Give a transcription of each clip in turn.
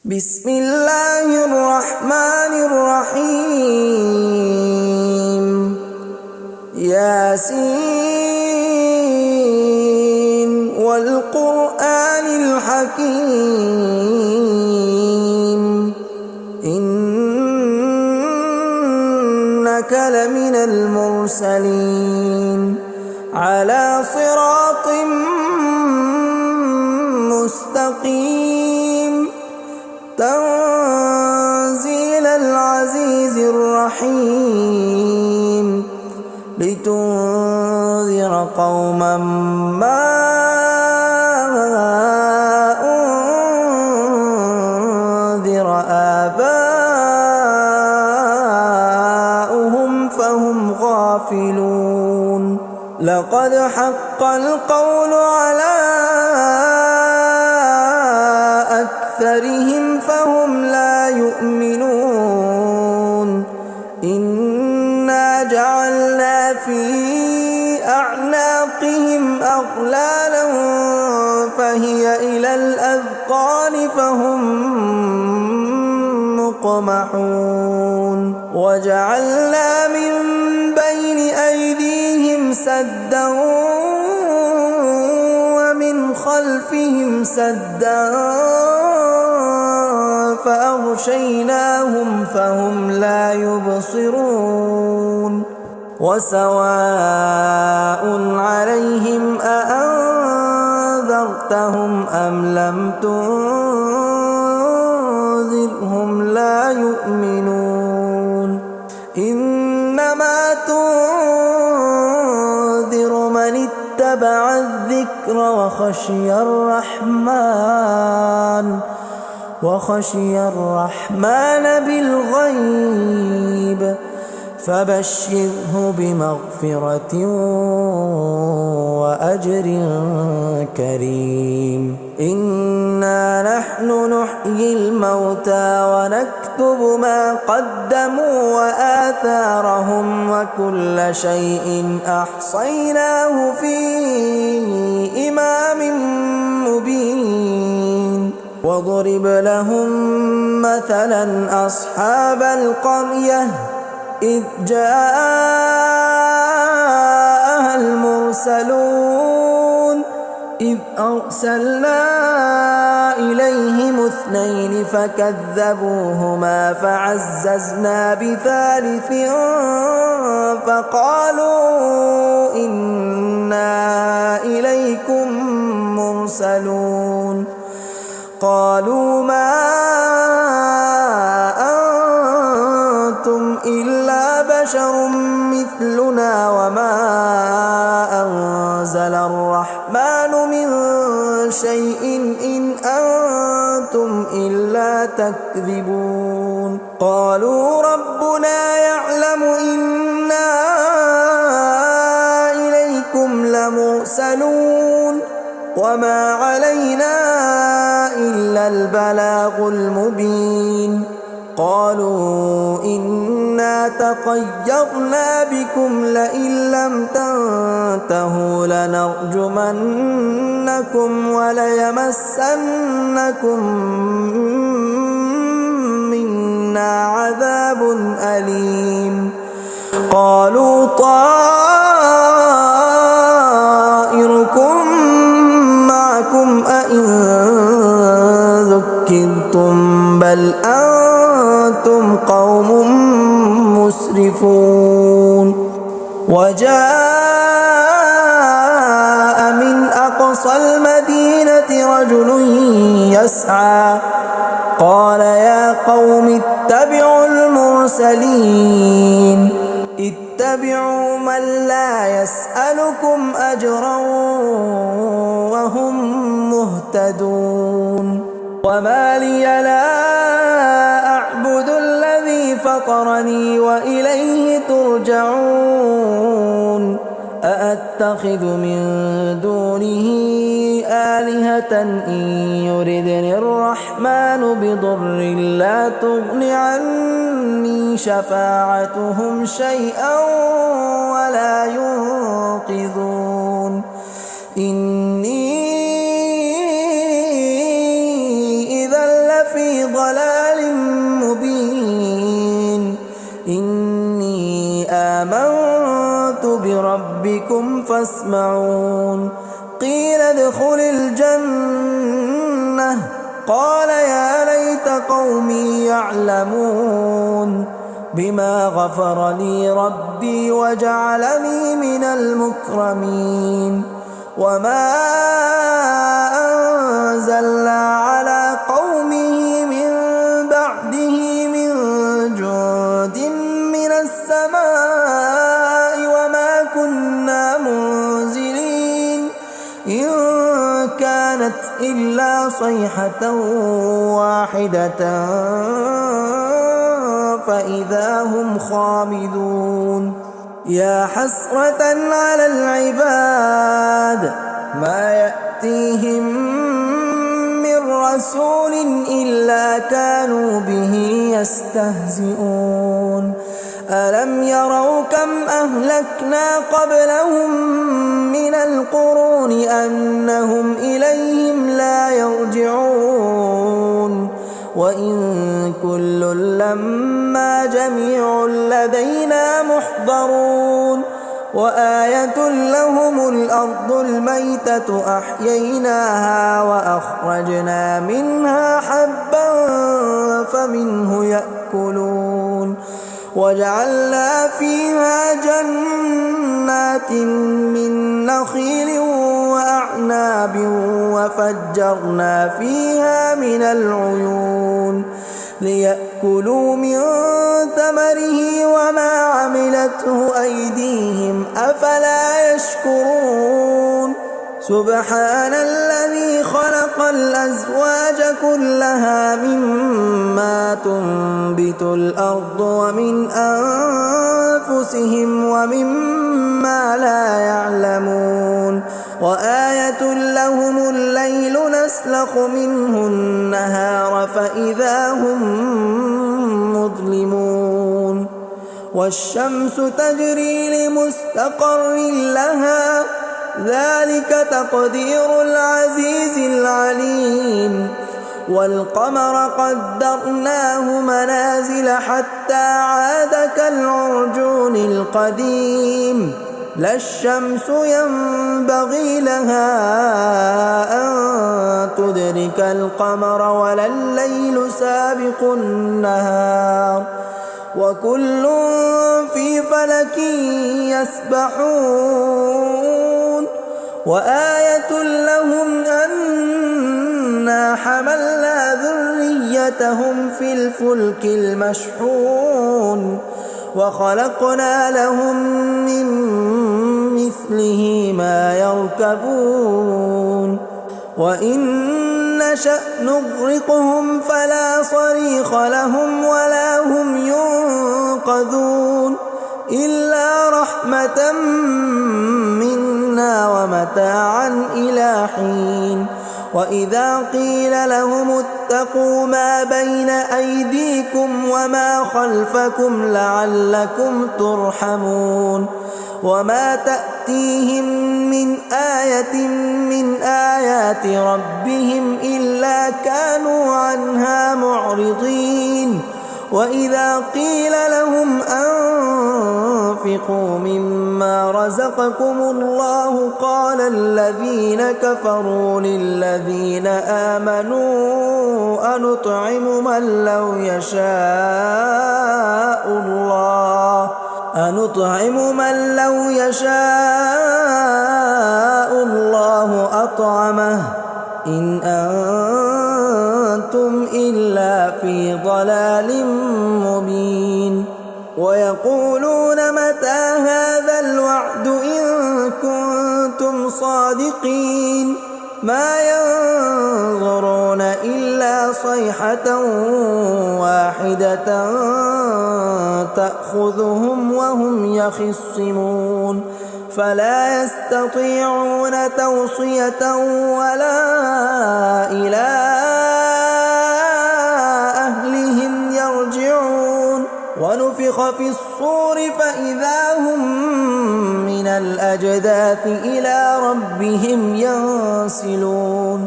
بسم الله الرحمن الرحيم. ياسين والقرآن الحكيم إنك لمن المرسلين على صراط مستقيم تنزيل العزيز الرحيم لتنذر قوما ما أنذر آباؤهم فهم غافلون. لقد حق القول على أكثرهم فهم لا يؤمنون. إنا جعلنا في أعناقهم أغلالا فهي إلى الأذقان فهم مقمحون. وجعلنا من بين أيديهم سدا ومن خلفهم سدا فأغشيناهم فهم لا يبصرون. وسواء عليهم أأنذرتهم أم لم تنذرهم لا يؤمنون. إنما تنذر من اتبع الذكر وخشي الرحمن بالغيب فبشره بمغفرة وأجر كريم. إنا نحن نحيي الموتى ونكتب ما قدموا وآثارهم وكل شيء أحصيناه في إمام مبين. واضرب لهم مثلا أصحاب القرية إذ جاءها المرسلون إذ أرسلنا إليهم 2 فكذبوهما فعززنا بثالث فقالوا إنا إليكم مرسلون. قالوا ما أنتم إلا بشر مثلنا وما أنزل الرحمن من شيء إن أنتم إلا تكذبون. قالوا ربنا يعلم إنا إليكم لمرسلون وما علينا إلا البلاغ المبين. قالوا إنا تطيرنا بكم لئن لم تنتهوا لنرجمنكم وليمسنكم منا عذاب أليم. قالوا طائركم معكم أئن ذكرتم بل أنتم قوم مسرفون. وجاء من أقصى المدينة رجل يسعى قال يا قوم اتبعوا المرسلين اتبعوا من لا يسألكم أجرا وهم مهتدون. وما لي لا أعبد الذي فطرني وإليه ترجعون. أأتخذ من دونه آلهة إن يردني الرحمن بضر لا تغن عني شفاعتهم شيئا ولا ينقذون. إني ضلال مبين إني آمنت بربكم فاسمعون قيل ادخل الجنة قال يا ليت قومي يعلمون بما غفر لي ربي وجعلني من المكرمين وما أنزلنا على قومه من بعده من جند من السماء وما كنا منزلين إن كانت إلا صيحة واحدة فإذا هم خامدون يا حسرة على العباد ما يأتيهم من رسول إلا كانوا به يستهزئون ألم يروا كم أهلكنا قبلهم من القرون أنهم إليهم لا يرجعون وإن كل لما جميع لدينا محضرون وآية لهم الأرض الميتة أحييناها وأخرجنا منها حبا فمنه يأكلون وجعلنا فيها جنات من نخيل وأعناب وفجرنا فيها من العيون ليأكلوا من ثمره وما عملته أيديهم أفلا يشكرون سبحان الذي خلق الأزواج كلها مما تنبت الأرض ومن أنفسهم ومما لا يعلمون وآية لهم الليل نسلخ منه النهار فإذا هم مظلمون والشمس تجري لمستقر لها ذلك تقدير العزيز العليم والقمر قدرناه منازل حتى عاد كالعرجون القديم لا الشمس ينبغي لها أن تدرك القمر ولا الليل سابق النهار وكل في فلك يسبحون وآية لهم أنا حملنا ذريتهم في الفلك المشحون وخلقنا لهم من مثله ما يركبون وإن نشأ نغرقهم فلا صريخ لهم ولا هم ينقذون إلا رحمة منا ومتاعا إلى حين وإذا قيل لهم اتقوا ما بين أيديكم وما خلفكم لعلكم ترحمون وما تأتيهم من آية من آيات ربهم إلا كانوا عنها معرضين وإذا قيل لهم أنفقوا مما رزقكم الله قال الذين كفروا للذين آمنوا أنطعم من لو يشاء الله أطعمه إن أنتم إلا في ضلال مبين ويقولون متى هذا الوعد إن كنتم صادقين ما ينظرون إلا صيحة واحدة تأخذهم وهم يخصمون فلا يستطيعون توصية ولا إلى أهلهم يرجعون ونفخ في الصور فإذا هم من الأجداث إلى ربهم ينسلون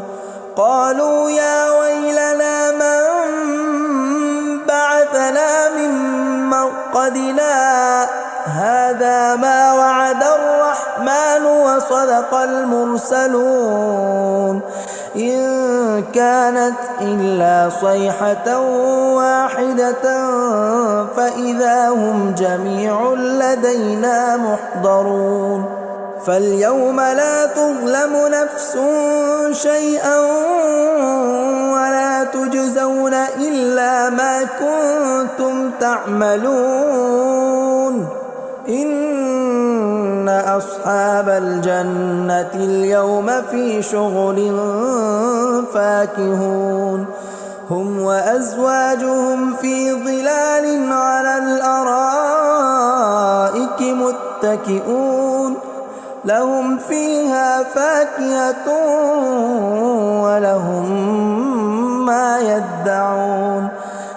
قالوا يا ويلنا من عقدنا هذا ما وعد الرحمن وصدق المرسلون إن كانت إلا صيحة واحدة فإذا هم جميع لدينا محضرون فاليوم لا تظلم نفس شيئا ولا تجزون إلا ما كنتم تعملون إن أصحاب الجنة اليوم في شغل فاكهون هم وأزواجهم في ظلال على الأرائك متكئون لهم فيها فاكهة ولهم ما يدعون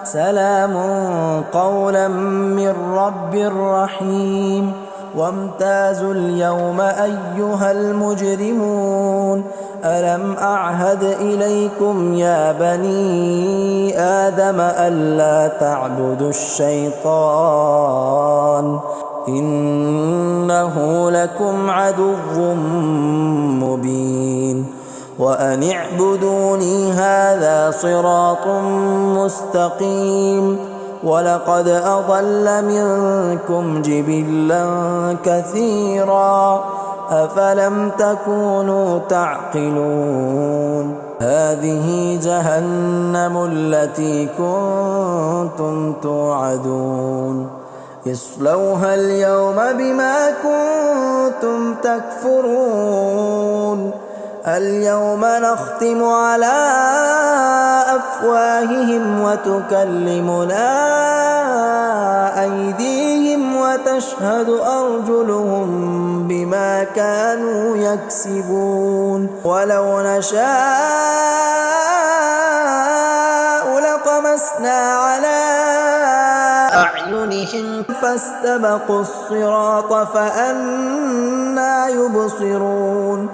سلام قولا من رب رحيم وامتازوا اليوم أيها المجرمون ألم أعهد إليكم يا بني آدم ألا تعبدوا الشيطان إنه لكم عدو مبين وأن اعبدوني هذا صراط مستقيم ولقد أضل منكم جبلا كثيرا أفلم تكونوا تعقلون هذه جهنم التي كنتم توعدون اصلوها اليوم بما كنتم تكفرون اليوم نختم على أفواههم وتكلمنا أيديهم وتشهد أرجلهم بما كانوا يكسبون ولو نشاء لطمسنا على أعينهم فاستبقوا الصراط فأنى يبصرون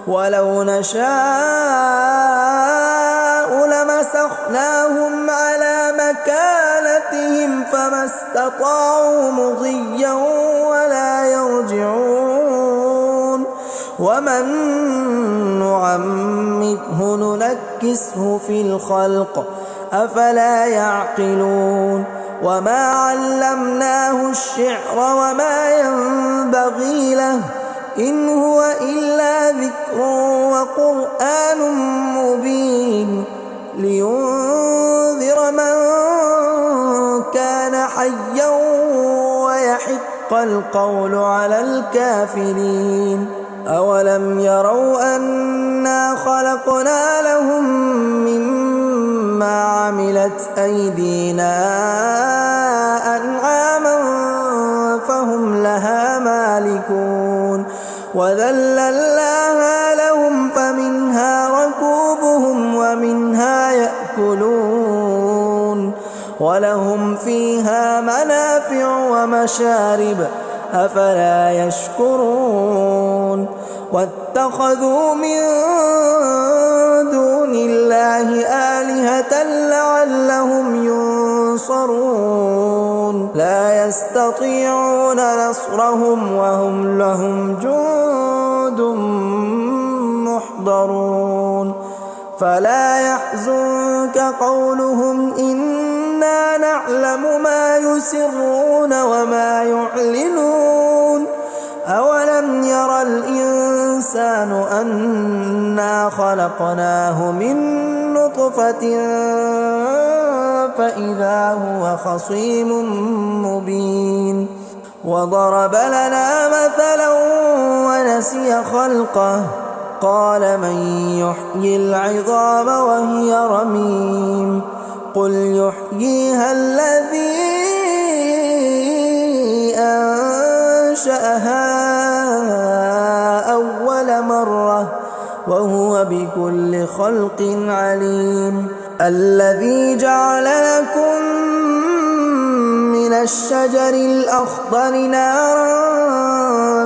ولو نشاء لمسخناهم على مكانتهم فما استطاعوا مضيا ولا يرجعون ومن نعمره ننكسه في الخلق أفلا يعقلون وما علمناه الشعر وما ينبغي له إن هو إلا ذكر وقرآن مبين لينذر من كان حيا ويحق القول على الكافرين أولم يروا أنا خلقنا لهم مما عملت أيدينا أنعاما فهم لها مالكون وذللناها لهم فمنها ركوبهم ومنها يأكلون ولهم فيها منافع ومشارب أفلا يشكرون واتخذوا من دون الله آلهة لعلهم ينصرون لا يستطيعون نصرهم وهم لهم جند محضرون فلا يحزنك قولهم إنا نعلم ما يسرون وما يعلنون أولم ير الإنسان أنا خلقناه من نطفة فإذا هو خصيم مبين وضرب لنا مثلا ونسي خلقه قال من يحيي العظام وهي رميم قل يحييها الذي أنشأها أول مرة وهو بكل خلق عليم الذي جعل لكم من الشجر الأخضر نارا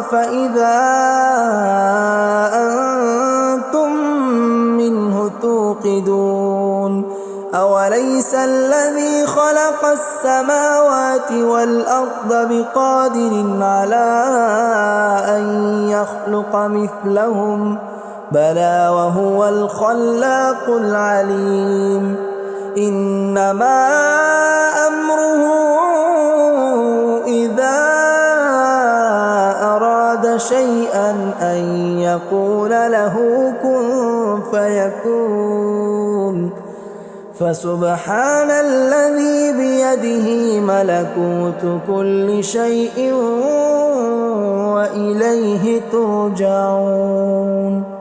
فإذا أنتم منه توقدون أوليس الذي خلق السماوات والأرض بقادر على أن يخلق مثلهم بلى وهو الخلاق العليم إنما أمره إذا أراد شيئا أن يقول له كن فيكون فسبحان الذي بيده ملكوت كل شيء وإليه ترجعون